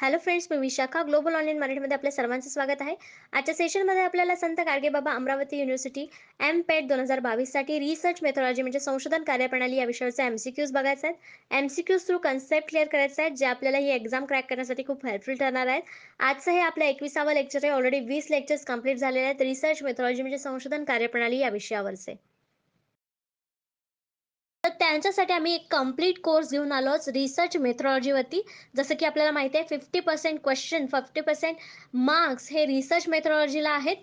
Hello friends, मी Vishakha global online मराठीमध्ये आपल्या सर्वांचं स्वागत आहे. आजच्या सेशनमध्ये आपल्याला संत गाडगेबाबा अमरावती युनिव्हर्सिटी एम.पेट 2022 साठी रिसर्च मेथॉलॉजी म्हणजे संशोधन कार्यप्रणाली या विषयावरचे एम-सी-क्यूज बघायचे आहेत. एम-सी-क्यूज थ्रू कन्सेप्ट क्लिअर करायचे आहेत, जे आपल्याला ही एक्झाम क्रॅक करण्यासाठी खूप हेल्पफुल ठरणार आहेत. आजचं हे आपलं 21वा लेक्चर आहे. ऑलरेडी 20 लेक्चर्स कंप्लीट झालेले आहेत. रिसर्च मेथॉलॉजी म्हणजे संशोधन कार्यप्रणाली या विषयावरचे. तर त्यांच्यासाठी आम्ही एक कंप्लीट कोर्स घेऊन आलो आहोत रिसर्च मेथॉडॉलॉजीवरती. जसं की आपल्याला माहिती आहे 50% क्वेश्चन, 50% मार्क्स हे रिसर्च मेथॉडॉलॉजीला आहेत.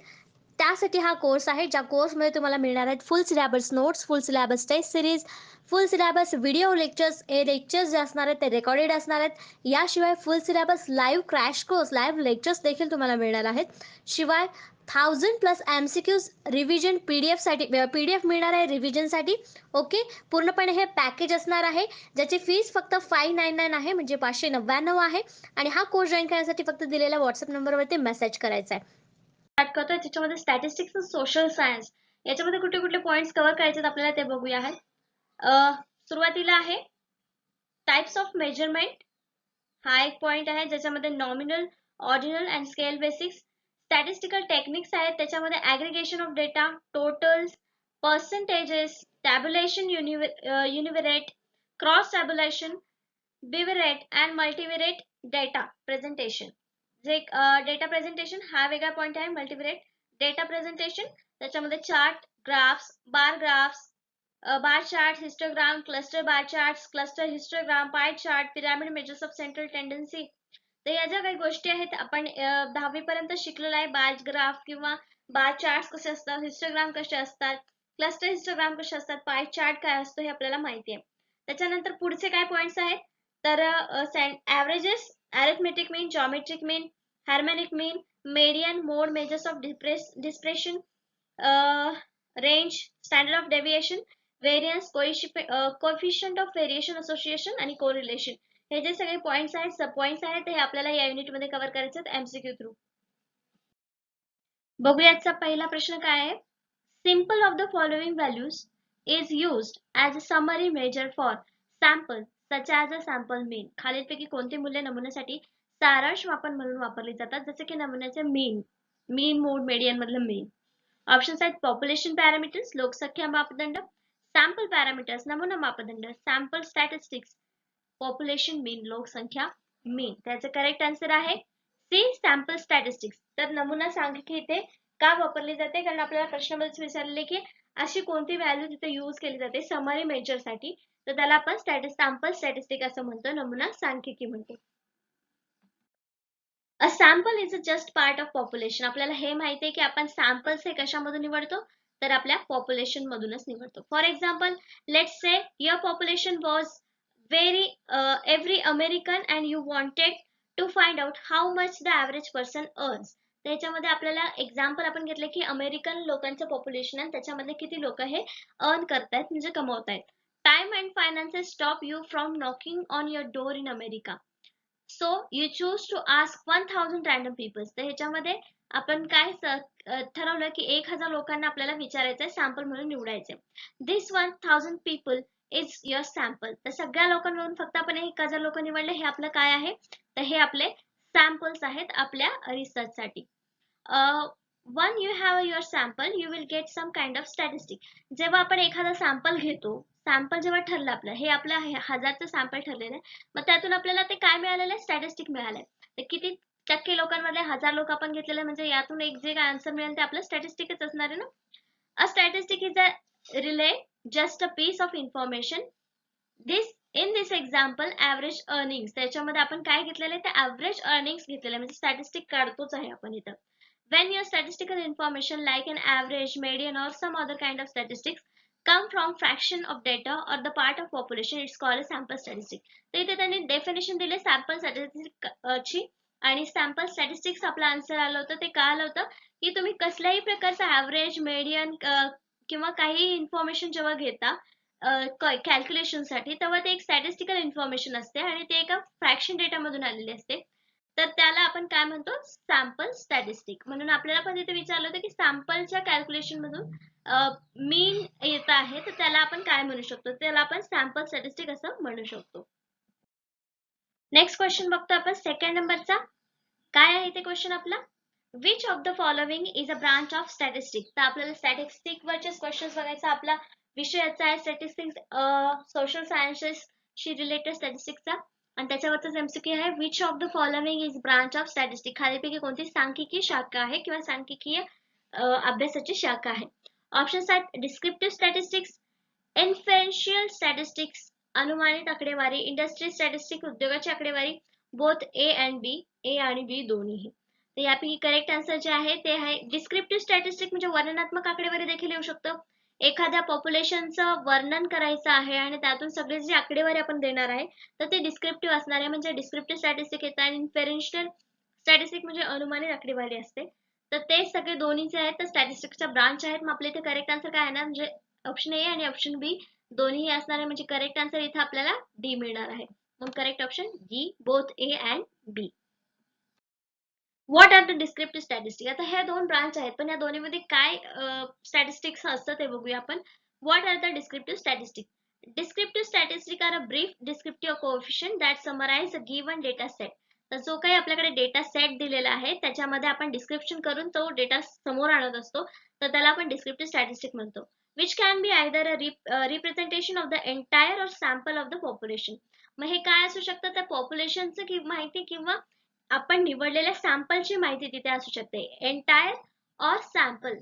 त्यासाठी हा कोर्स आहे, ज्या कोर्समध्ये तुम्हाला मिळणार आहेत full syllabus notes, full syllabus test series, full syllabus video lectures. हे लेक्चर्स जे असणार आहेत ते रेकॉर्डेड असणार आहेत. याशिवाय full syllabus live crash course, live lectures देखील तुम्हाला मिळणार आहेत. शिवाय 1000+ एम-सी-क्यूज रिव्हिजन पी-डी-एफसाठी मिळणार आहे रिव्हिजनसाठी. ओके. पूर्णपणे हे पॅकेज असणार आहे, ज्याची फीस फक्त 599 आहे, म्हणजे 599 आहे. आणि हा कोर्स जॉइन करण्यासाठी फक्त दिलेल्या व्हॉट्सअप नंबरवरती मेसेज करायचा आहे. स्टार्ट करतोय त्याच्यामध्ये स्टॅटिस्टिक्स आणि सोशल सायन्स याच्यामध्ये कुठले कुठले पॉईंट्स कव्हर करायचे आपल्याला ते बघूया. सुरुवातीला आहे टाइप्स ऑफ मेजरमेंट. हा एक पॉइंट आहे ज्याच्यामध्ये nominal, ordinal and scale basics. Statistical techniques आहेत, त्याच्यामध्ये aggregation of data, totals, percentages, tabulation, univariate, cross tabulation, bivariate and multivariate data presentation. जे डेटा प्रेझेंटेशन हा वेगळा पॉइंट आहे. मल्टीव्हेरेट डेटा प्रेझेंटेशन त्याच्यामध्ये chart, graphs, bar graphs, bar chart, histogram, cluster bar charts, cluster histogram, pie chart, pyramid measures of central tendency. तर या ज्या काही गोष्टी आहेत आपण 10वी पर्यंत शिकलेलो आहे. बार ग्राफ किंवा बार चार्ट कसे असतात, हिस्टोग्राम कसे असतात, क्लस्टर हिस्टोग्राम कसे असतात, पाय चार्ट काय असतो हे आपल्याला माहिती आहे. त्याच्यानंतर पुढचे काय पॉइंट्स आहेत तर averages, arithmetic mean, geometric mean, harmonic mean, median, mode, measures of dispersion, range, standard of deviation, variance, coefficient of variation, association आणि कोरिलेशन. हे जे सगळे पॉइंट्स आहेत, सब पॉइंट्स आहेत, हे आपल्याला या युनिटमध्ये कव्हर करायचे आहेत एमसीक्यू थ्रू. बघूयाचा पहिला प्रश्न काय आहे. Simple of the following values is used as a summary measure for sample such as a sample mean. खालीलपैकी कोणती मूल्ये नमुन्यासाठी सारांश मापन म्हणून वापरली जातात, जसे की नमुन्याचे मीन, मोड, मेडियन मधलं मीन. ऑप्शन्स आहेत पॉप्युलेशन पॅरामीटर्स, लोकसंख्या मापदंड, सॅम्पल पॅरामीटर्स, नमुना मापदंड, सॅम्पल स्टॅटिस्टिक्स, पॉप्युलेशन मीन, लोकसंख्या मीन. त्याचं करेक्ट आन्सर आहे सी, सॅम्पल स्टॅटिस्टिक्स. तर नमुना सांख्यिकी इथे का वापरली जाते, कारण आपल्याला प्रश्नामध्येच विचारले की अशी कोणती व्हॅल्यू तिथे यूज केली जाते समरी मेजरसाठी, तर त्याला आपण सॅम्पल स्टॅटिस्टिक असं म्हणतो, नमुना सांख्यिकी म्हणतो. A sample is a just part of population. आपल्याला हे माहिती आहे की आपण सॅम्पल्स हे कशामधून निवडतो तर आपल्या पॉप्युलेशन मधूनच निवडतो. For example, let's say your population was very every American and you wanted to find out how much the average person earns. त्याच्यामध्ये आपल्याला एक्झाम्पल आपण घेतले की अमेरिकन लोकांचं पॉप्युलेशन आणि त्याच्यामध्ये किती लोक हे अर्न करतायत म्हणजे कमवतायत. Time and finances stop you from knocking on your door in America. So you choose to ask 1000 random peoples. तर ह्याच्यामध्ये आपण काय ठरवलं की 1000 लोकांना आपल्याला विचारायचं आहे, सॅम्पल म्हणून निवडायचे. दिस 1000 पीपल इज युअर सॅम्पल. तर सगळ्या लोकांवरून फक्त आपण 1000 लोक निवडले, हे आपलं काय आहे तर हे आपले सॅम्पल्स आहेत आपल्या रिसर्चसाठी. Once you have your sample you will get some kind of statistic. जेव्हा आपण एखादा सॅम्पल घेतो, सॅम्पल जेव्हा ठरलं आपलं, हे आपलं 1000चं सॅम्पल ठरलेलं आहे, मग त्यातून आपल्याला ते काय मिळालेलं आहे स्टॅटिस्टिक मिळालंय. तर किती टक्के लोकांमध्ये 1000 लोक आपण घेतलेले, म्हणजे यातून एक जे आन्सर मिळेल ते आपलं स्टॅटिस्टिकच असणार आहे ना. A statistic is a really just a piece of information. In this example average earnings, त्याच्यामध्ये आपण काय घेतलेलं आहे तर ॲव्हरेज अर्निंग्स घेतलेलं आहे, म्हणजे स्टॅटिस्टिक काढतोच आहे आपण इथं. When your statistical information like an average, median or some other kind of statistics come from fraction of data or the part of population, it's called a sample statistic. तर इथे त्यांनी डेफिनेशन दिले sample statistic ची, आणि sample statistics आपलं answer आलं होतं. ते का आलं होतं की तुम्ही कसल्याही प्रकारचा ॲव्हरेज, मेडियन किंवा काही इन्फॉर्मेशन जेव्हा घेता कॅल्क्युलेशनसाठी, तेव्हा ते एक स्टॅटिस्टिकल इन्फॉर्मेशन असते आणि ते एका फ्रॅक्शन डेटामधून आलेली असते. तर त्याला आपण काय म्हणतो सॅम्पल स्टॅटिस्टिक. म्हणून आपल्याला पण तिथे विचारलं होतं की सॅम्पलच्या कॅल्क्युलेशन मधून मीन येत आहे, तर त्याला आपण काय म्हणू शकतो, त्याला आपण सॅम्पल स्टॅटिस्टिक असं म्हणू शकतो. नेक्स्ट क्वेश्चन बघतो आपण सेकंड नंबरचा. काय आहे ते क्वेश्चन आपला? Which of the following is a branch of statistic. तर आपल्याला स्टॅटिस्टिक वरचेच क्वेश्चन्स बघायचा. आपला विषयाचा आहे स्टॅटिस्टिक्स, सोशल सायन्सेसशी रिलेटेड स्टॅटिस्टिक्सचा, आणि त्याच्यावरच एमसीक्यू आहे. Which of the following is branch of statistic. खालीपैकी कोणती सांख्यिकी शाखा आहे किंवा सांख्यिकीय अभ्यासाची शाखा आहे. ऑप्शन्स आहेत डिस्क्रिप्टिव्ह स्टॅटिस्टिक्स, इन्फेरेन्शियल स्टॅटिस्टिक्स अनुमानित आकडेवारी, इंडस्ट्री स्टॅटिस्टिक्स उद्योगाची आकडेवारी, बोथ ए अँड बी, ए आणि बी दोन्हीही. तर यापैकी करेक्ट आन्सर जे आहे ते आहे डिस्क्रिप्टिव्ह स्टॅटिस्टिक, म्हणजे वर्णनात्मक आकडेवारी देखील येऊ शकतं. एखाद्या पॉप्युलेशनचं वर्णन करायचं आहे आणि त्यातून सगळे जी आकडेवारी आपण देणार आहे तर ते डिस्क्रिप्टिव्ह असणार आहे, म्हणजे डिस्क्रिप्टिव्ह स्टॅटिस्टिक येतात. आणि इन्फेरेन्शियल स्टॅटिस्टिक म्हणजे अनुमानित आकडेवारी असते. तर ते सगळे दोन्ही जे आहेत तर स्टॅटिस्टिक्सच्या ब्रांच आहेत. मग आपल्या इथे करेक्ट आन्सर काय आहे ना, म्हणजे ऑप्शन ए आणि ऑप्शन बी दोन्ही असणार आहे, म्हणजे करेक्ट आन्सर इथे आपल्याला डी मिळणार आहे. मग correct option D, both A and B. What are the descriptive statistic. आता ह्या दोन ब्रांच आहेत, पण या दोन्हीमध्ये काय स्टॅटिस्टिक्स असतं ते बघूया आपण. What are the descriptive statistic. Descriptive statistic are a brief descriptive coefficient that summarize a given data set. तर जो काही आपल्याकडे डेटा सेट दिलेला आहे त्याच्यामध्ये आपण डिस्क्रिप्शन करून तो डेटा समोर आणत असतो, तर त्याला आपण डिस्क्रिप्टिव्ह स्टॅटिस्टिक म्हणतो. Which can be either a representation of the entire or sample of the population. मग हे काय असू शकतं, त्या पॉप्युलेशनचं माहिती किंवा आपण निवडलेल्या सॅम्पलची माहिती तिथे असू शकते. Entire or sample.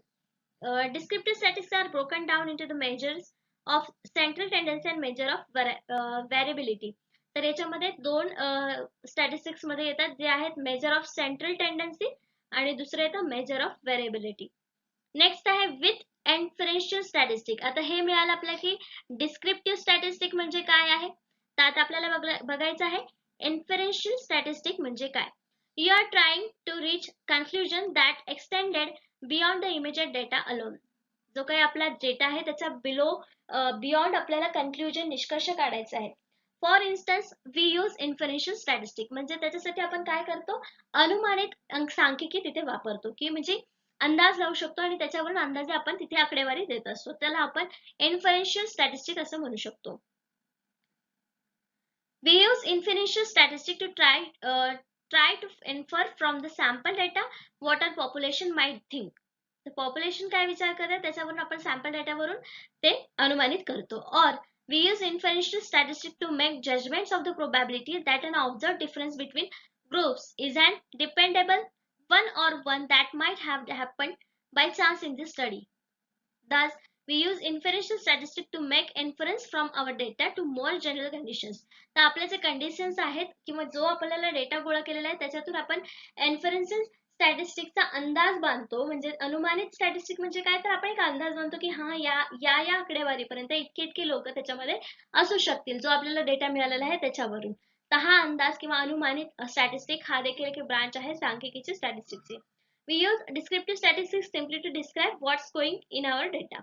Descriptive statistics are broken down into the measures of central tendency and measure of variability. तर याच्यामध्ये दोन स्टॅटिस्टिक्स मध्ये येतात जे आहेत मेजर ऑफ सेंट्रल टेंडन्सी आणि दुसरं येतं मेजर ऑफ व्हेरिएबिलिटी. नेक्स्ट आहे विथ इन्फरेन्शियल स्टॅटिस्टिक. आता हे मिळालं आपल्याला की डिस्क्रिप्टिव्ह स्टॅटिस्टिक म्हणजे काय आहे, तर आता आपल्याला बघायचं आहे इन्फरेन्शियल स्टॅटिस्टिक म्हणजे काय. You are trying to reach conclusion that extended beyond the immediate data alone. जो काही आपला डेटा आहे त्याच्या बियॉन्ड आपल्याला कन्क्लुजन निष्कर्ष काढायचा आहे. For instance we use inferential statistic, म्हणजे त्याच्यासाठी आपण काय करतो, अनुमानित सांख्यिकी तिथे वापरतो, की म्हणजे अंदाज लावू शकतो आणि त्याच्यावरून अंदाजे आपण तिथे आकडेवारी देत असतो. त्याला आपण इन्फरेन्शियल स्टॅटिस्टिक असं म्हणू शकतो. We use inferential statistic to try to infer from the sample data what our population might think. तर पॉप्युलेशन काय विचार करत त्याच्यावरून आपण सॅम्पल डेटावरून ते अनुमानित करतो. Or we use inferential statistic to make judgments of the probability that an observed difference between groups is an dependable one or one that might have happened by chance in this study. Thus, we use inferential statistics to make inference from our data to more general conditions. तर आपल्या जे conditions आहेत किंवा जो आपल्याला data गोळा केलेला आहे त्याच्यातून आपण इन्फरेन्शियल स्टॅटिस्टिकचा अंदाज बांधतो. म्हणजे अनुमानित स्टॅटिस्टिक म्हणजे काय, तर आपण एक अंदाज बांधतो की हा या आकडेवारीपर्यंत इतके इतके लोक त्याच्यामध्ये असू शकतील, जो आपल्याला डेटा मिळालेला आहे त्याच्यावरून. तर हा अंदाज किंवा अनुमानित स्टॅटिस्टिक हा देखील एक ब्रांच आहे सांख्यिकीची स्टॅटिस्टिक्सची. We use descriptive statistics simply to describe what's going in our data.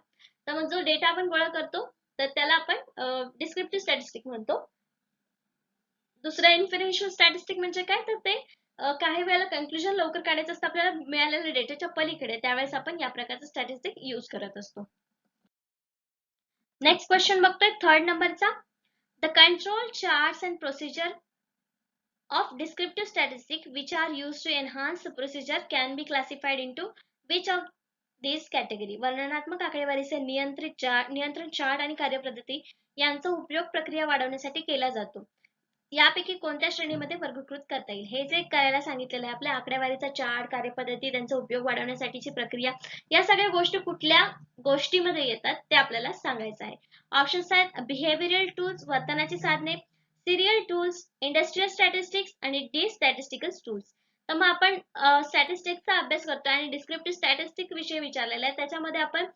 तर मग जो डेटा आपण गोळा करतो तर त्याला आपण डिस्क्रिप्टिव्ह स्टॅटिस्टिक म्हणतो. दुसरं इन्फरेन्शियल स्टॅटिस्टिक म्हणजे काय, तर ते काही वेळेला कन्क्लुजन लवकर काढायचं असतं आपल्याला मिळालेल्या डेटाच्या पलीकडे, त्यावेळेस आपण या प्रकारचं स्टॅटिस्टिक यूज करत असतो. नेक्स्ट क्वेश्चन बघतोय थर्ड नंबरचा. The control charts and procedure of descriptive statistics which are used to enhance the procedure can be classified into which of these category. वर्णनात्मक आकडेवारीचे नियंत्रण चार्ट आणि कार्यपद्धती यांचा उपयोग प्रक्रिया वाढवण्यासाठी केला जातो. यापैकी कोणत्या श्रेणीमध्ये वर्गीकृत करता येईल. हे जे करायला सांगितलेलं आहे आपल्या आकडेवारीचा चार्ट, कार्यपद्धती, त्यांचा उपयोग वाढवण्यासाठीची प्रक्रिया, या सगळ्या गोष्टी कुठल्या गोष्टीमध्ये येतात ते आपल्याला सांगायचं आहे. ऑप्शन्स आहेत बिहेवियरल टूल्स वर्तनाची साधने, सिरियल टूल्स, इंडस्ट्रियल स्टॅटिस्टिक्स आणि डी स्टॅटिस्टिकल टूल्स. तर मग आपण स्टॅटिस्टिक्सचा अभ्यास करतोय आणि डिस्क्रिप्टिव्ह स्टॅटिस्टिक विषय विचारलेला आहे, त्याच्यामध्ये आपण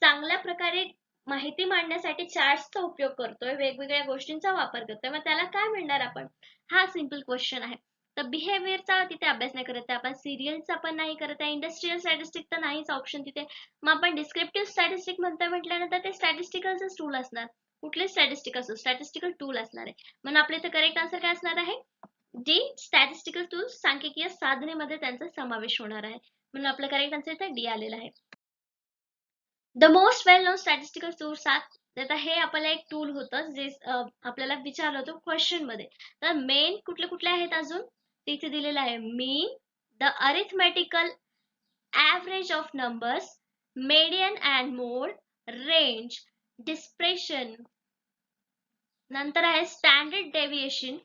चांगल्या प्रकारे माहिती मांडण्यासाठी चार्ट्सचा उपयोग करतोय, वेगवेगळ्या गोष्टींचा वापर करतोय. मग त्याला काय म्हणणार आपण, हा सिंपल क्वेश्चन आहे. तर बिहेवियरचा तिथे अभ्यास नाही करत आहे आपण, सिरियलचा पण नाही करत आहे, इंडस्ट्रियल स्टॅटिस्टिक तर नाहीच ऑप्शन तिथे. मग आपण डिस्क्रिप्टिव्ह स्टॅटिस्टिक म्हटल्यानंतर ते स्टॅटिस्टिकलच टूल असणार. कुठले स्टॅटिस्टिक असो, स्टॅटिस्टिकल टूल असणार आहे. म्हणून आपल्या इथे करेक्ट आन्सर काय असणार आहे, जी स्टॅटिस्टिकल टूल्स सांख्यिकीय साधनेमध्ये त्यांचा समावेश होणार आहे. म्हणून आपलं करेक्ट आन्सर इथे डी आलेला आहे. The most well-known statistical tools are तर आता हे आपल्याला एक टूल होतं जे आपल्याला विचारलं होतं क्वेश्चन मध्ये. तर मेन कुठले कुठले आहेत अजून तिथे दिलेलं आहे. Mean, the arithmetical average of numbers, median and mode, range, dispersion, नंतर आहे standard deviation,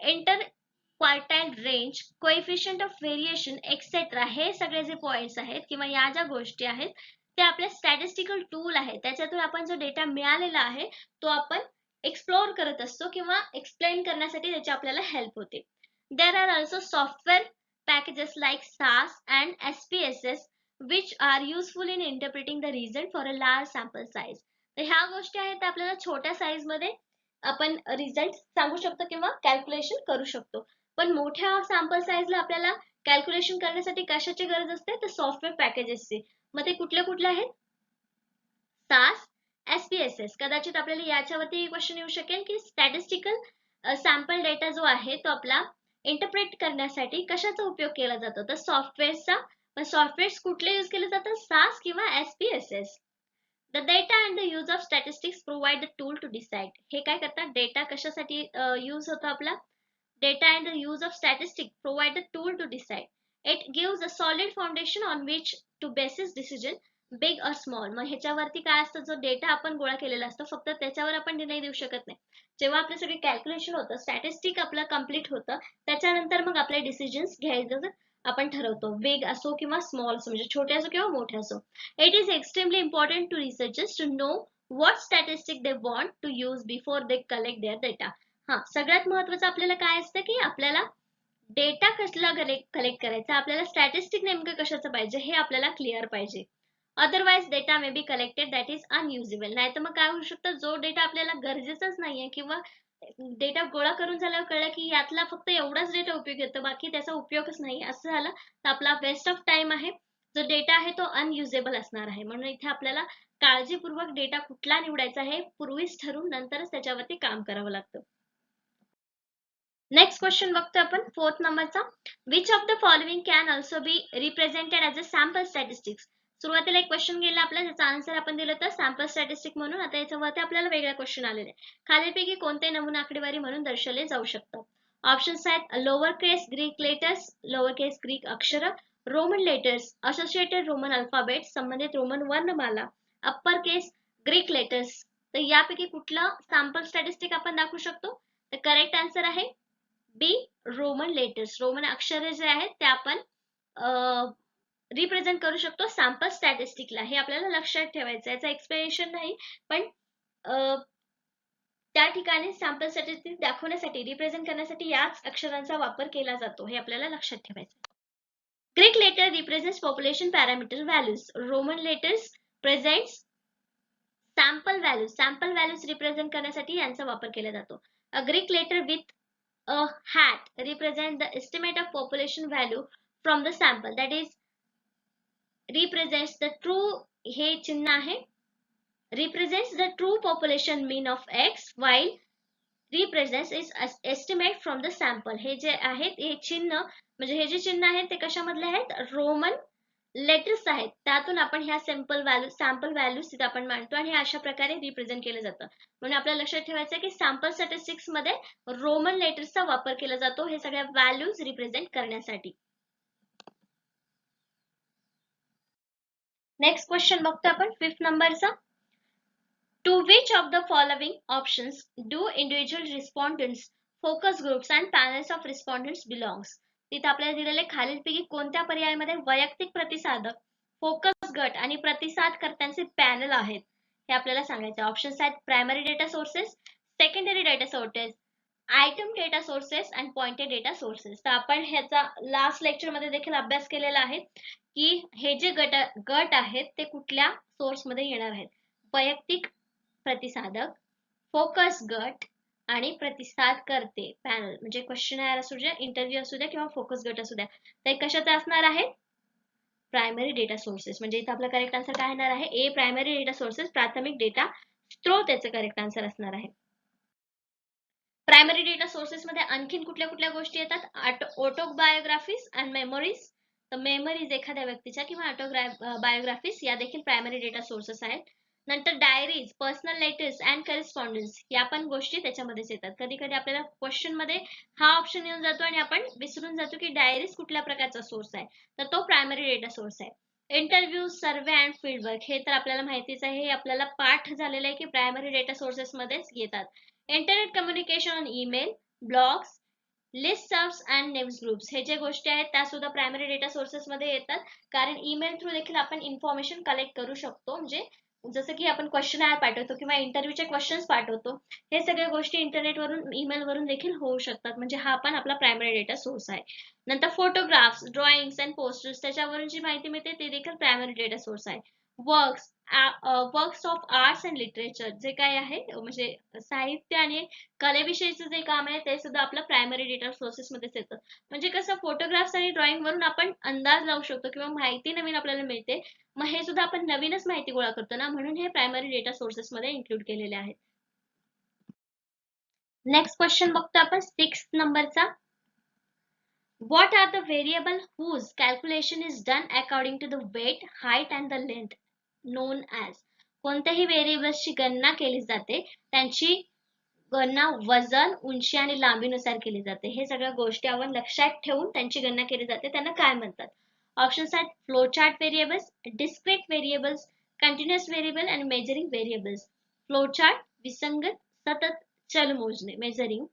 inter quartile range, coefficient of variation etcetera. हे सगळे जे पॉइंट्स आहेत किंवा या ज्या गोष्टी आहेत ते आपल्या स्टॅटिस्टिकल टूल आहे, त्याच्यातून आपण जो डेटा मिळालेला आहे तो आपण एक्सप्लोर करत असतो किंवा एक्सप्लेन करण्यासाठी त्याची आपल्याला हेल्प होते. There are also software packages like SAS and SPSS which are useful in interpreting the result for a large sample size. तर ह्या गोष्टी आहेत आपल्याला छोट्या साईज मध्ये आपण रिझल्ट सांगू शकतो किंवा कॅल्क्युलेशन करू शकतो. पण मोठ्या सॅम्पल साईजला आपल्याला कॅल्क्युलेशन करण्यासाठी कशाची गरज असते तर सॉफ्टवेअर पॅकेजेसची. मग ते कुठले कुठले आहेत? SAS, SPSS. कदाचित आपल्याला याच्यावरती क्वेश्चन येऊ शकेल की स्टॅटिस्टिकल सॅम्पल डेटा जो आहे तो आपला इंटरप्रेट करण्यासाठी कशाचा उपयोग केला जातो तर सॉफ्टवेअरचा. पण सॉफ्टवेअर्स कुठले यूज केले जातात? SAS किंवा SPSS. The data and the use of statistics provide the tool to decide. हे काय करतात? डेटा कशासाठी यूज होतो आपला? Data and the use of statistics provide the tool to decide. It gives a solid foundation on which to basis decision, big or small. मग ह्याच्यावरती काय असतं? जो डेटा आपण गोळा केलेला असतो फक्त त्याच्यावर आपण निर्णय देऊ शकत नाही. जेव्हा आपलं सगळे कॅल्क्युलेशन होतं, स्टॅटिस्टिक आपलं कम्प्लीट होतं, त्याच्यानंतर मग आपले डिसिजन्स घ्यायचं आपण ठरवतो. बिग असो किंवा स्मॉल असो, म्हणजे छोटे असो किंवा मोठे असो. It is extremely important to researchers to know what statistic they want to use before they collect their data. हा, सगळ्यात महत्त्वाचं आपल्याला काय असतं की आपल्याला डेटा कसला कलेक्ट करायचा, आपल्याला स्टॅटिस्टिक नेमकं कशाचं पाहिजे हे आपल्याला क्लिअर पाहिजे. Otherwise data may be collected that is unusable. नाही तर मग काय होऊ शकतं, जो डेटा आपल्याला गरजेचाच नाहीये किंवा डेटा गोळा करून झाल्यावर कळलं की यातला फक्त एवढाच डेटा उपयोग येतो, बाकी त्याचा उपयोगच नाही असं झालं तर आपला वेस्ट ऑफ टाइम आहे. जो डेटा आहे तो अनयुजेबल असणार आहे. म्हणून इथे आपल्याला काळजीपूर्वक डेटा कुठला निवडायचा आहे पूर्वीच ठरवून नंतरच त्याच्यावरती काम करावं लागतं. नेक्स्ट क्वेश्चन बघतो आपण 4th नंबरचा. Which of the following can also be represented as a sample statistics. सुरुवातीला एक क्वेश्चन गेला आपला, त्याचा आन्सर आपण दिलं तर सॅम्पल स्टॅटिस्टिक म्हणून. आता याच्यावरती आपल्याला वेगळा क्वेश्चन आलेला आहे. खालीलपैकी कोणते नमुना आकडेवारी म्हणून दर्शवले जाऊ शकतात? ऑप्शन्स आहेत लोअर केस ग्रीक लेटर्स, लोअर केस ग्रीक अक्षर, Roman letters, associated Roman alphabet, संबंधित रोमन वर्णमाला, अप्पर केस ग्रीक लेटर्स. तर यापैकी कुठला सॅम्पल स्टॅटिस्टिक आपण दाखवू शकतो? तर करेक्ट आन्सर आहे बी, रोमन लेटर्स. रोमन अक्षरे जे आहेत ते आपण रिप्रेझेंट करू शकतो सॅम्पल स्टॅटिस्टिकला. हे आपल्याला लक्षात ठेवायचं. याचं एक्सप्लेनेशन नाही, पण त्या ठिकाणी सॅम्पल स्टॅटिस्टिक दाखवण्यासाठी रिप्रेझेंट करण्यासाठी याच अक्षरांचा वापर केला जातो, हे आपल्याला लक्षात ठेवायचं. Greek letter represents population parameter values. Roman letters presents sample values. Sample values represent करण्यासाठी यांचा वापर केला जातो. A Greek letter with a hat represent the estimate of population value from the sample, that is represents the true, हे चिन्ह आहे represents the true population mean of x, while represents is estimate from the sample. हे जे आहेत हे चिन्ह म्हणजे हे जे चिन्ह आहेत ते कशामधले आहेत? रोमन लेटर्स आहेत. त्यातून आपण ह्या सॅम्पल व्हॅल्यूज तिथे आपण मांडतो आणि अशा प्रकारे रिप्रेझेंट केलं जातं. म्हणून आपल्याला लक्षात ठेवायचं आहे की सॅम्पल स्टॅटिस्टिक्स मध्ये रोमन लेटर्सचा वापर केला जातो हे सगळ्या व्हॅल्यूज रिप्रेझेंट करण्यासाठी. नेक्स्ट क्वेश्चन बघतो आपण 5th नंबरचा. To which of the following options do individual respondents, focus groups and panels of respondents belongs. तिथे आपल्याला दिलेले खालीलपैकी कोणत्या पर्यायामध्ये वैयक्तिक प्रतिसादक, फोकस गट आणि प्रतिसादकर्त्यांचे पॅनल आहेत हे आपल्याला सांगायचं. ऑप्शन्स आहेत primary data sources, secondary data sources, item data sources and pointed data sources. तर आपण ह्याचा लास्ट लेक्चर मध्ये देखील अभ्यास केलेला आहे की हे जे गट आहेत ते कुठल्या सोर्स मध्ये येणार आहेत. वैयक्तिक प्रतिसादक, फोकस गट आणि प्रतिसादकर्ते पॅनल. म्हणजे क्वेश्चन असू द्या, इंटरव्ह्यू असू द्या किंवा फोकस गट असू द्या, ते कशाचे असणार आहे? Primary data sources. म्हणजे इथे आपला करेक्ट आन्सर काय येणार आहे? ए, प्रायमरी डेटा सोर्सेस, प्राथमिक डेटा स्त्रोत याचं करेक्ट आन्सर असणार आहे. प्रायमरी डेटा सोर्सेस मध्ये आणखीन कुठल्या कुठल्या गोष्टी येतात? Autobiographies and memories. तर मेमरीज एखाद्या व्यक्तीच्या किंवा ऑटोबायोग्राफीज या देखील प्रायमरी डेटा सोर्सेस आहेत. नंतर diaries, personal letters and correspondence या पण गोष्टी त्याच्यामध्येच येतात. कधी कधी आपल्याला क्वेश्चन मध्ये हा ऑप्शन येऊन जातो आणि आपण विसरून जातो की डायरीज कुठल्या प्रकारचा सोर्स आहे, तर तो प्रायमरी डेटा सोर्स आहे. इंटरव्ह्यू, सर्वे अँड फीडबॅक हे तर आपल्याला माहितीच आहे, हे आपल्याला पाठ झालेलं आहे की प्रायमरी डेटा सोर्सेस मध्येच येतात. Internet communication on email, blogs, list serves and news groups हे जे गोष्टी आहेत त्या सुद्धा प्रायमरी डेटा सोर्सेस मध्ये येतात, कारण ईमेल थ्रू देखील आपण इन्फॉर्मेशन कलेक्ट करू शकतो. म्हणजे जसं की आपण क्वेश्चन पाठवतो किंवा इंटरव्ह्यूचे क्वेश्चन्स पाठवतो, हे सगळ्या गोष्टी इंटरनेटवरून, ईमेल वरून देखील होऊ शकतात. म्हणजे हा पण आपला प्रायमरी डेटा सोर्स आहे. नंतर फोटोग्राफ्स, ड्रॉइंग्स अँड पोस्टर्स त्याच्यावरून जी माहिती मिळते ते देखील प्रायमरी डेटा सोर्स आहे. Works, works of arts and literature जे काय आहे म्हणजे साहित्य आणि कलेविषयीचं जे काम आहे ते सुद्धा आपलं प्रायमरी डेटा सोर्सेस मध्येच येतं. म्हणजे कसं फोटोग्राफ्स आणि ड्रॉइंग वरून आपण अंदाज लावू शकतो किंवा माहिती नवीन आपल्याला मिळते, मग हे सुद्धा आपण नवीनच माहिती गोळा करतो ना, म्हणून हे प्रायमरी डेटा सोर्सेस मध्ये इन्क्लूड केलेले आहेत. नेक्स्ट क्वेश्चन बघतो आपण 6 नंबरचा. What are the variable whose calculation is done according to the weight, height and the length known as? कोणत्याही व्हेरिएबल्सची गणना केली जाते, त्यांची गणना वजन, उंची आणि लांबीनुसार केली जाते. हे सगळ्या गोष्टी आपण लक्षात ठेवून त्यांची गणना केली जाते, त्यांना काय म्हणतात? ऑप्शन्स आहेत flow chart variables, discrete variables, continuous variable आणि मेजरिंग व्हेरिएबल्स. फ्लो चार्ट विसंगत, सतत, चल मोजणे मेजरिंग.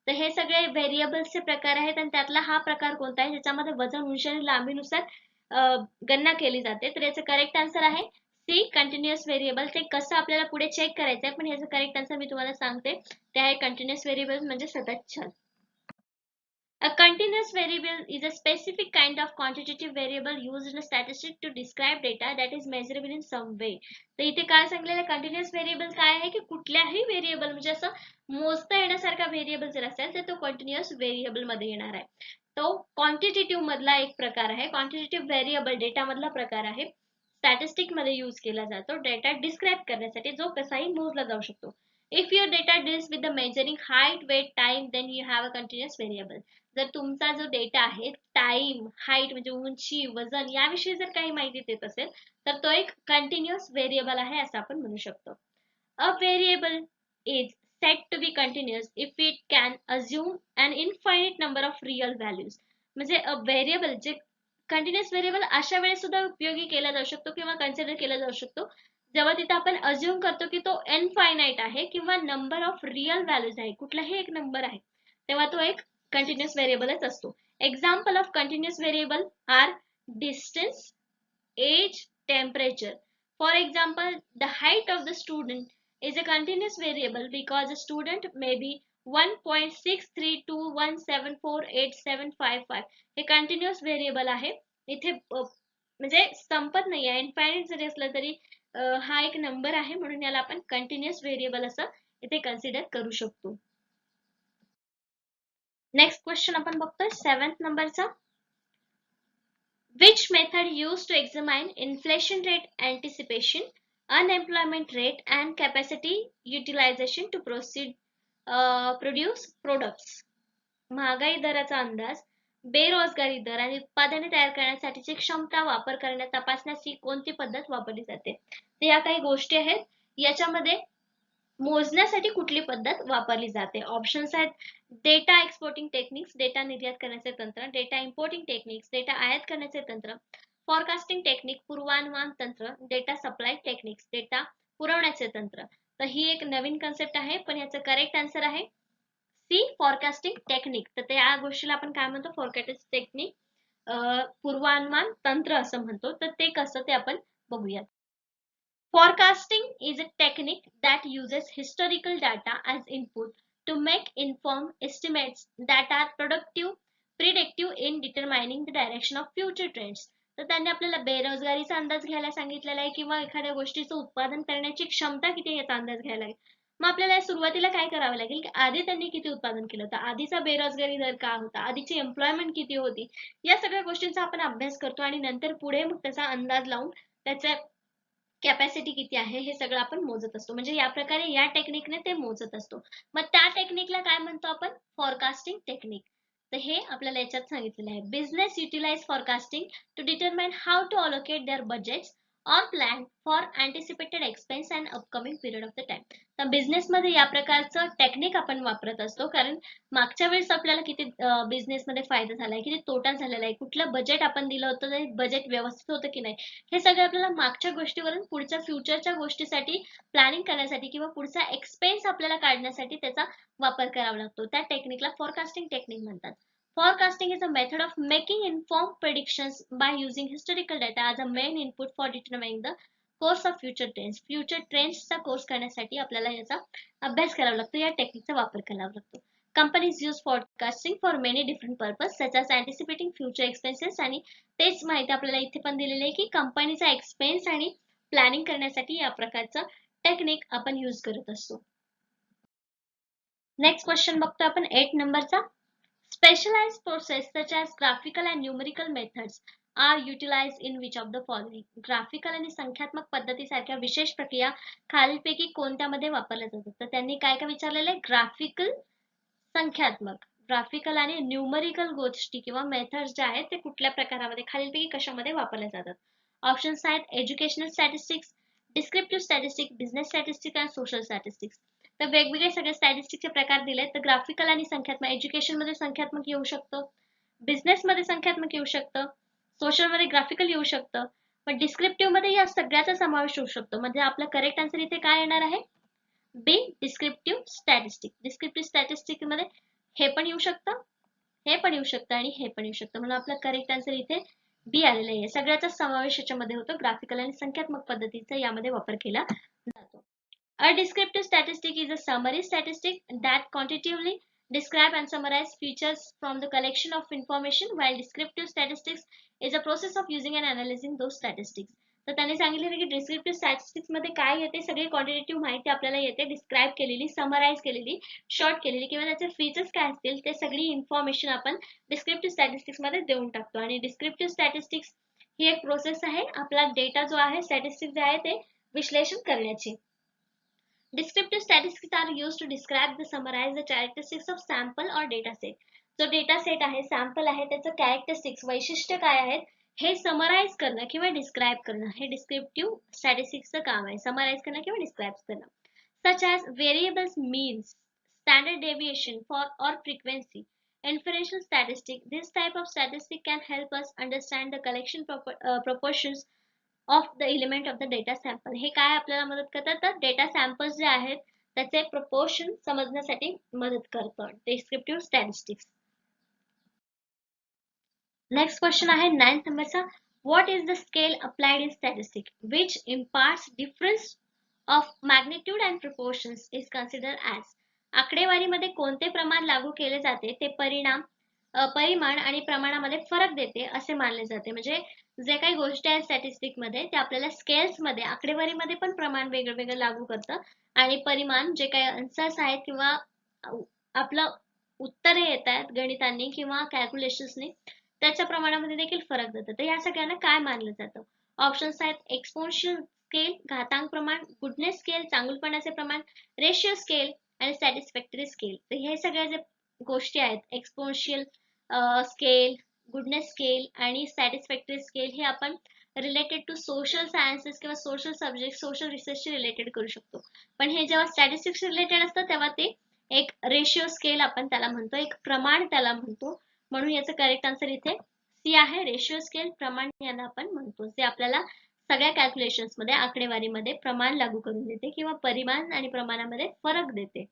तर हे सगळे व्हेरिएबल्सचे प्रकार आहेत आणि त्यातला हा प्रकार कोणता आहे ज्याच्यामध्ये वजन, उंची आणि लांबीनुसार गणना केली जाते. तर याचं करेक्ट आन्सर आहे सी, कंटिन्युअस व्हेरिएबल. ते कसं आपल्याला पुढे चेक करायचं आहे, पण ह्याचं करेक्ट आन्सर मी तुम्हाला सांगते, ते आहे कंटिन्युअस व्हेरिएबल म्हणजे सतत चल. A continuous variable is a specific kind of quantitative variable used in a statistic to describe data that is measurable in some way. तर इथे काय सांगलेलं आहे, कंटिन्युअस व्हेरिएबल काय आहे की कुठल्याही व्हेरिएबल म्हणजे असं मोजता येण्यासारखा व्हेरिएबल जर असेल तर तो कंटिन्युअस व्हेरिएबल मध्ये येणार आहे. तो क्वांटिटेटिव्ह मधला एक प्रकार आहे. क्वांटिटेटिव्ह व्हेरिएबल डेटा मधला प्रकार आहे. स्टॅटिस्टिक मध्ये यूज केला जातो डेटा डिस्क्राईब करण्यासाठी, जो कसाही मोजला जाऊ शकतो. If your data deals with the measuring height, weight, time, then you have a continuous variable. जर तुमचा जो डेटा आहे टाइम, हाईट म्हणजे उंची, वजन याविषयी जर काही माहिती देत असेल तर तो एक कंटिन्युअस व्हेरिएबल आहे असं आपण म्हणू शकतो. A variable is set to be continuous if it can assume an infinite number of real values. म्हणजे अ व्हेरिएबल जे कंटिन्युअस व्हेरिएबल अशा वेळेस सुद्धा उपयोगी केला जाऊ शकतो किंवा कन्सिडर केला जाऊ शकतो जेव्हा तिथे आपण अज्युम करतो की तो इनफायनाइट आहे किंवा नंबर ऑफ रिअल व्हॅल्यूज आहे, कुठलाही एक नंबर आहे, तेव्हा तो एक continuous variableच असतो. Example of continuous variable are distance, age, temperature. For example, the height of the student is a continuous variable because a student may be 1.6321748755. हे continuous variable आहे. इथे म्हणजे संपत नाही आहे, इनफायनाइट जरी असलं तरी हा एक नंबर आहे, म्हणून याला आपण कंटिन्युअस व्हेरिएबल असं इथे कन्सिडर करू शकतो. नेक्स्ट क्वेश्चन आपण बघतोय 7th नंबरचा. Which method used to examine inflation rate anticipation, unemployment rate and capacity utilization to produce products? महागाई दराचा अंदाज, बेरोजगारी दर आणि उत्पादने तयार करण्यासाठीची क्षमता वापर करण्यात तपासण्याची कोणती पद्धत वापरली जाते? तर या काही गोष्टी आहेत, याच्यामध्ये मोजण्यासाठी कुठली पद्धत वापरली जाते? ऑप्शन्स आहेत डेटा एक्सपोर्टिंग टेक्निक्स, डेटा निर्यात करण्याचे तंत्र, डेटा इम्पोर्टिंग टेक्निक्स, डेटा आयात करण्याचे तंत्र, फॉरकास्टिंग टेक्निक पूर्वानुमान तंत्र, डेटा सप्लाय टेक्निक्स, डेटा पुरवण्याचे तंत्र. तर ही एक नवीन कन्सेप्ट आहे, पण याचं करेक्ट आन्सर आहे सी, फॉरकास्टिंग टेक्निक. तर त्या गोष्टीला आपण काय म्हणतो, फॉरकास्टिंग टेक्निक, पूर्वानुमान तंत्र असं म्हणतो. तर ते कसं ते आपण बघूया. Forecasting is a technique that uses historical data as input to make informed estimates that are predictive in determining the direction of future trends. तर त्यांनी आपल्याला बेरोजगारीचा अंदाज घ्यायला सांगितलेला आहे किंवा एखाद्या गोष्टीचं उत्पादन करण्याची क्षमता किती याचा अंदाज घ्यायला लागेल. मग आपल्याला सुरुवातीला काय करावं लागेल की आधी त्यांनी किती उत्पादन केलं होतं, आधीचा बेरोजगारी दर का होता, आधीची एम्प्लॉयमेंट किती होती, या सगळ्या गोष्टींचा आपण अभ्यास करतो आणि नंतर पुढे मग त्याचा अंदाज लावून त्याचा कॅपॅसिटी किती आहे हे सगळं आपण मोजत असतो. म्हणजे या प्रकारे या टेक्निकने ते मोजत असतो. मग त्या टेक्निकला काय म्हणतो आपण, फॉरकास्टिंग टेक्निक. तर हे आपल्याला याच्यात सांगितलेलं आहे. Business utilize forecasting to determine how to allocate their budgets or plan for anticipated expense and upcoming period of the time. तर बिझनेस मध्ये या प्रकारचं टेक्निक आपण वापरत असतो, कारण मागच्या वेळेस आपल्याला किती बिझनेस मध्ये फायदा झालाय, किती तोटा झालेला आहे, कुठलं बजेट आपण दिलं होतं ते बजेट व्यवस्थित होतं की नाही, हे सगळं आपल्याला मागच्या गोष्टीवरून पुढच्या फ्युचरच्या गोष्टीसाठी प्लॅनिंग करण्यासाठी किंवा पुढचा एक्सपेन्स आपल्याला काढण्यासाठी त्याचा वापर करावा लागतो. त्या टेक्निकला फोरकास्टिंग टेक्निक म्हणतात. Forecasting is a method of making informed predictions by using historical data as a main input for determining the course of future trends. Future trends चा कोर्स करण्यासाठी आपल्याला याचा अभ्यास करावा लागतो, या टेक्निकचा वापर करावा लागतो. Companies use forecasting for many different purposes such as anticipating future expenses, आणि तेच माहिती आपल्याला इथे पण दिलेली आहे की कंपनीचा एक्सपेन्स आणि प्लॅनिंग करण्यासाठी या प्रकारचं टेक्निक आपण यूज करत असतो. नेक्स्ट क्वेश्चन बघतो आपण 8 नंबरचा. Specialized process such as graphical and numerical methods are utilized in which of the following? Graphical आणि संख्यात्मक पद्धतीसारख्या विशेष प्रक्रिया खालीलपैकी कोणत्यामध्ये वापरल्या जातात? तर त्यांनी काय काय विचारलेलं आहे? ग्राफिकल, संख्यात्मक, ग्राफिकल आणि न्यूमरिकल गोष्टी किंवा मेथड्स जे आहेत ते कुठल्या प्रकारामध्ये, खालीलपैकी कशामध्ये वापरल्या जातात? ऑप्शन्स आहेत educational statistics, descriptive statistics, business statistics आणि सोशल स्टॅटिस्टिक्स. तर वेगवेगळे सगळे स्टॅटिस्टिक्सचे प्रकार दिलेत. तर ग्राफिकल आणि संख्यात्मक, एज्युकेशन मध्ये संख्यात्मक येऊ शकतं, बिझनेस मध्ये संख्यात्मक येऊ शकतं, सोशल मध्ये ग्राफिकल येऊ शकतं, पण डिस्क्रिप्टिव्ह मध्ये या सगळ्याचा समावेश होऊ शकतो. म्हणजे आपला करेक्ट आन्सर इथे काय येणार आहे? बी, डिस्क्रिप्टिव्ह स्टॅटिस्टिक. डिस्क्रिप्टिव्ह स्टॅटिस्टिक मध्ये हे पण येऊ शकतं, हे पण येऊ शकतं आणि हे पण येऊ शकतं, म्हणून आपला करेक्ट आन्सर इथे बी आलेला आहे. सगळ्याचा समावेश याच्यामध्ये होतो. ग्राफिकल आणि संख्यात्मक पद्धतीचा यामध्ये वापर केला जातो. A descriptive statistic is a summary statistic that quantitatively describe and summarize features from the collection of information, while descriptive statistics is a process of using and analyzing those statistics. तर त्यांनी सांगितले की डिस्क्रिप्टिव्ह स्टॅटिस्टिक्स मध्ये काय येते? सगळी quantitative माहिती आपल्याला येते, डिस्क्राइब केलेली, समराइज केलेली, शॉर्ट केलेली, किंवा त्याचे फीचर्स काय असतील ते सगळी इन्फॉर्मेशन आपण डिस्क्रिप्टिव्ह स्टॅटिस्टिक्स मध्ये देऊन टाकतो. आणि डिस्क्रिप्टिव्ह स्टॅटिस्टिक्स ही एक प्रोसेस आहे आपला डेटा जो आहे, स्टॅटिस्टिक्स जे आहे ते विश्लेषण करण्याची. Descriptive statistics are used to describe the summarize the characteristics of sample or data set. जो डेटा सेट आहे, सॅम्पल आहे, त्याचं कॅरेक्टरिस्टिक्स, वैशिष्ट्य काय आहेत हे समराइज करणं किंवा डिस्क्राइब करणं, हे डिस्क्रिप्टिव्ह स्टॅटिस्टिक्सचं काम आहे. समराइज करणं किंवा डिस्क्राइब करणं. Such as variables means, standard deviation for or frequency, inferential statistic. This type of statistic can help us understand the collection proportions of the element of the data sample. हे काय आपल्याला मदत करतात? तर data samples जे आहेत त्याचे proportion समजण्यासाठी मदत करतं डिस्क्रिप्टिव्ह स्टॅटिस्टिक्स. नेक्स्ट क्वेश्चन आहे 9th नंबरचा. What is the scale applied in statistic which imparts difference of magnitude and proportions is consider as. आकडेवारीमध्ये कोणते प्रमाण लागू केले जाते ते परिमाण आणि प्रमाणामध्ये फरक देते असे मानले जाते. म्हणजे जे काही गोष्टी आहेत स्टॅटिस्टिक मध्ये ते आपल्याला स्केल्स मध्ये, आकडेवारीमध्ये पण प्रमाण वेगळं वेगळं लागू करतं, आणि परिमाण जे काही आन्सर्स आहेत किंवा आपलं उत्तरे येत आहेत गणितांनी किंवा कॅल्क्युलेशन्सनी त्याच्या प्रमाणामध्ये देखील फरक देतं. तर या सगळ्यांना काय मानलं जातं? ऑप्शन्स आहेत एक्सपोनेन्शियल स्केल, घातांक प्रमाण, गुडनेस स्केल, चांगुलपणाचे प्रमाण, रेशियो स्केल आणि सॅटिस्फॅक्टरी स्केल. तर हे सगळ्या जे गोष्टी आहेत, एक्सपोनेन्शियल स्केल, गुडनेस स्केल आणि सॅटिस्फॅक्टरी स्केल, हे आपण रिलेटेड टू सोशल सायन्सेस किंवा सोशल सब्जेक्ट, सोशल रिसर्चशी रिलेटेड करू शकतो. पण हे जेव्हा स्टॅटिस्टिक्स रिलेटेड असतं तेव्हा ते एक रेशियो स्केल आपण त्याला म्हणतो, एक प्रमाण त्याला म्हणतो. म्हणून याचं करेक्ट आन्सर इथे सी आहे. रेशियो स्केल, प्रमाण याला आपण म्हणतो, जे आपल्याला सगळ्या कॅल्क्युलेशन्स मध्ये, आकडेवारीमध्ये प्रमाण लागू करून देते किंवा परिमाण आणि प्रमाणामध्ये फरक देते.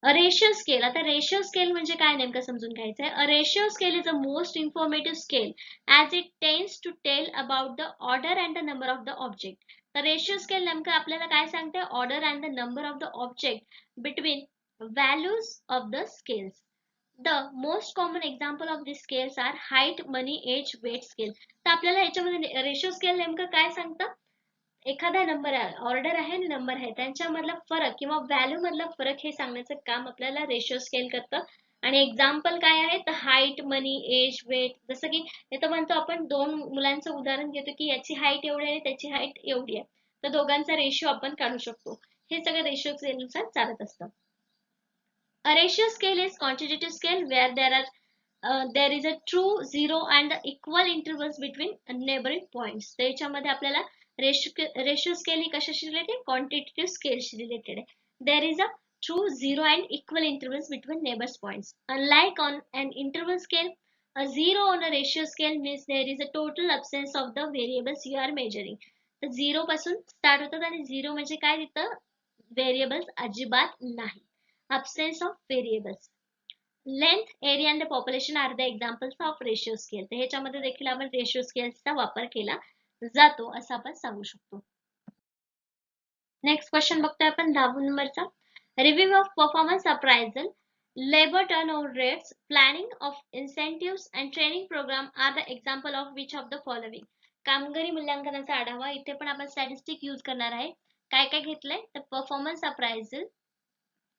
Ratio scale. आता रेशियो स्केल म्हणजे काय नेमकं समजून घ्यायचं आहे. A ratio scale is a most informative scale as it tends to tell about the order and the number of the object. तर रेशियो स्केल नेमकं आपल्याला काय सांगते? Order and the number of the object between values of the scales. The most common example of these scales are height, money, age, weight scale. तर आपल्याला याच्यामध्ये ratio scale नेमकं काय सांगतं? एखादा नंबर आहे, ऑर्डर आहे आणि नंबर आहे, त्यांच्यामधला फरक किंवा व्हॅल्यू मधला फरक हे सांगण्याचं काम आपल्याला रेशियो स्केल करतं. आणि एक्झाम्पल काय आहे? तर हाईट, मनी, एज, वेट. जसं की इथं म्हणतो आपण दोन मुलांचं उदाहरण घेतो की याची हाईट एवढी आहे आणि त्याची हाईट एवढी आहे, तर दोघांचा रेशियो आपण काढू शकतो. हे सगळं रेशियो स्केलनुसार चालत असतं. A ratio scale is quantitative scale where there are there is a true, zero and equal intervals between neighbouring points. त्याच्यामध्ये आपल्याला रेशो स्केल ही कशाशी रिलेटेड, क्वांटिटेटिव्ह स्केलशी रिलेटेड आहे. देर is a true, zero and equal intervals between neighbors points. Unlike on an interval scale, a zero on a ratio scale means there is a total absence of the variables you are measuring. तर zero पासून start होतात आणि zero म्हणजे काय, तिथं variables अजिबात नाही. absence of variables. Length, area and the population are the examples of ratio scale. तर ह्याच्यामध्ये देखील आपण रेशिओ स्केल्सचा वापर केला जातो असं आपण सांगू शकतो. नेक्स्ट क्वेश्चन बघतोय आपण 10 नंबरचा. Review of performance appraisal, labor turnover rates, planning of incentives and training program are the example of which of the following. कामगारी मूल्यांकनाचा आढावा. इथे पण आपण स्टॅटिस्टिक यूज करणार आहे. काय काय घेतलंय तर परफॉर्मन्स अप्रायझल,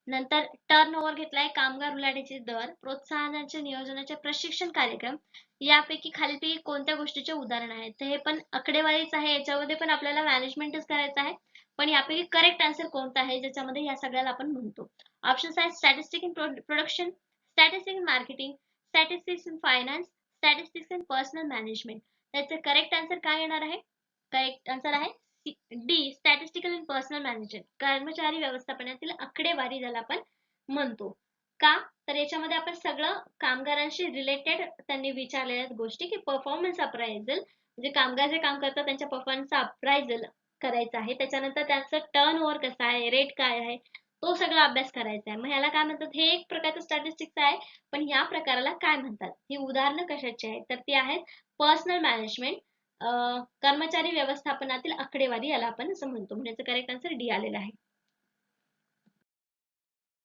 नंतर टर्नओव्हर घेतलाय, कामगार उलाढालीचे दर, प्रोत्साहनाचे नियोजनाचे प्रशिक्षण कार्यक्रम. यापैकी खालीलपैकी कोणत्या गोष्टीचे उदाहरण आहेत. तर हे पण आकडेवारीच आहे, याच्यामध्ये पण आपल्याला मॅनेजमेंटच करायचं आहे. पण यापैकी करेक्ट आन्सर कोणता आहे ज्याच्यामध्ये या सगळ्याला आपण म्हणतो. ऑप्शन्स आहेत statistic in production, statistic in marketing, statistics in finance, statistics in personal management. त्याचं करेक्ट आन्सर काय येणार आहे. करेक्ट आन्सर आहे D, statistical in personal management, कर्मचारी व्यवस्थापनातील आकडेवारी ज्याला आपण म्हणतो. का तर याच्यामध्ये आपण सगळं कामगारांशी रिलेटेड त्यांनी विचारलेल्या गोष्टी की परफॉर्मन्स अप्रायझल म्हणजे कामगार जे काम करतात त्यांच्या परफॉर्मन्सचा अप्रायझल करायचं आहे. त्याच्यानंतर त्यांचं टर्न ओव्हर कसं आहे, रेट काय आहे, तो सगळा अभ्यास करायचा आहे. मग ह्याला काय म्हणतात, हे एक प्रकारचं स्टॅटिस्टिक्स आहे, पण या प्रकाराला काय म्हणतात, ही उदाहरणं कशाची आहेत तर ती आहेत पर्सनल मॅनेजमेंट, कर्मचारी व्यवस्थापनातील आकडेवारी याला आपण असं म्हणतो. म्हणजे करेक्ट आन्सर डी आलेला आहे.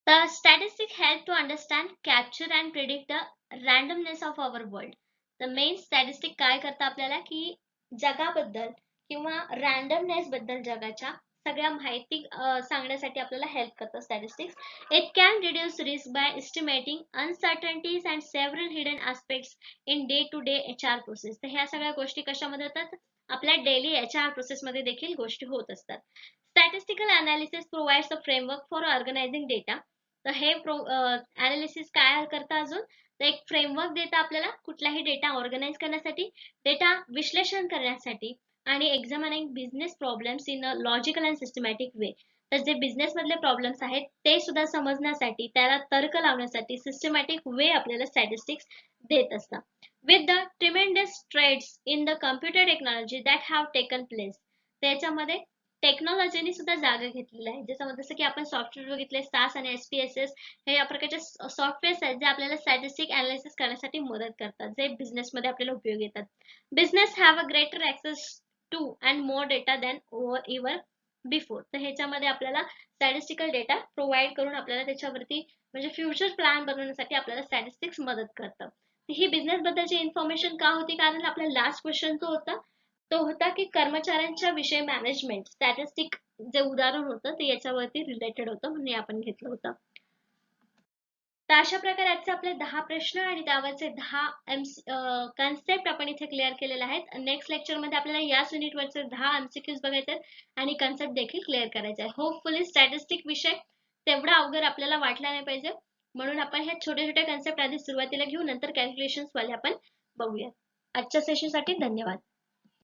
The statistics help to understand, capture and predict the randomness of our world. The main statistic काय करतं आपल्याला की जगाबद्दल किंवा रँडमनेस बद्दल जगाच्या सगळ्या माहिती सांगण्यासाठी आपल्याला हेल्प करतं statistics. It can reduce risk by estimating uncertainties and several hidden aspects in day to day HR process. तर ह्या सगळ्या गोष्टी कशामध्ये होतात, आपल्या डेली HR प्रोसेसमध्ये देखील गोष्टी होत असतात. Statistical analysis provides a framework for organizing data. तर हे अनालिसिस काय करतं, अजून तर एक फ्रेमवर्क देतं आपल्याला कुठलाही डेटा ऑर्गनाइज करण्यासाठी, डेटा विश्लेषण करण्यासाठी आणि examining business problems in a logical and systematic way. तर जे बिझनेस मधले प्रॉब्लेम्स आहेत ते सुद्धा समजण्यासाठी, त्याला तर्क लावण्यासाठी सिस्टमॅटिक वे आपल्याला स्टॅटिस्टिक्स देत असतात. With the tremendous trades in the computer technology that have taken place. त्याच्यामध्ये टेक्नॉलॉजीने सुद्धा जागा घेतलेली आहे. जसं की आपण सॉफ्टवेअर बघितले SAS आणि SPSS, हे या प्रकारचे सॉफ्टवेअर्स आहेत जे आपल्याला स्टॅटिस्टिक अनालिसिस करण्यासाठी मदत करतात, जे बिझनेस मध्ये आपल्याला उपयोग येतात. Business have a greater access to and more data than ever before. तर ह्याच्यामध्ये आपल्याला स्टॅटिस्टिकल डेटा प्रोव्हाइड करून आपल्याला त्याच्यावरती म्हणजे फ्युचर प्लॅन बनवण्यासाठी आपल्याला स्टॅटिस्टिक्स मदत करतं. ही बिझनेस बद्दलची इन्फॉर्मेशन का होती, कारण आपला लास्ट क्वेश्चन जो होता तो होता की कर्मचाऱ्यांच्या विषयी मॅनेजमेंट स्टॅटिस्टिक जे उदाहरण होतं ते याच्यावरती रिलेटेड होतं, म्हणून आपण घेतलं होतं. तर अशा प्रकारे आजचे आपले 10 प्रश्न आणि त्यावरचे 10 कन्सेप्ट आपण इथे क्लिअर केलेले आहेत. नेक्स्ट लेक्चर मध्ये आपल्याला याच युनिटवरचे 10 MCQs बघायचे आहेत आणि कन्सेप्ट देखील क्लिअर करायचे आहे. होपफुली स्टॅटिस्टिक विषय तेवढा अवघड आपल्याला वाटला नाही पाहिजे, म्हणून आपण हे छोटे छोटे कन्सेप्ट आधी सुरुवातीला घेऊ, नंतर कॅल्क्युलेशन्स वाले आपण बघूया. आजच्या सेशनसाठी धन्यवाद.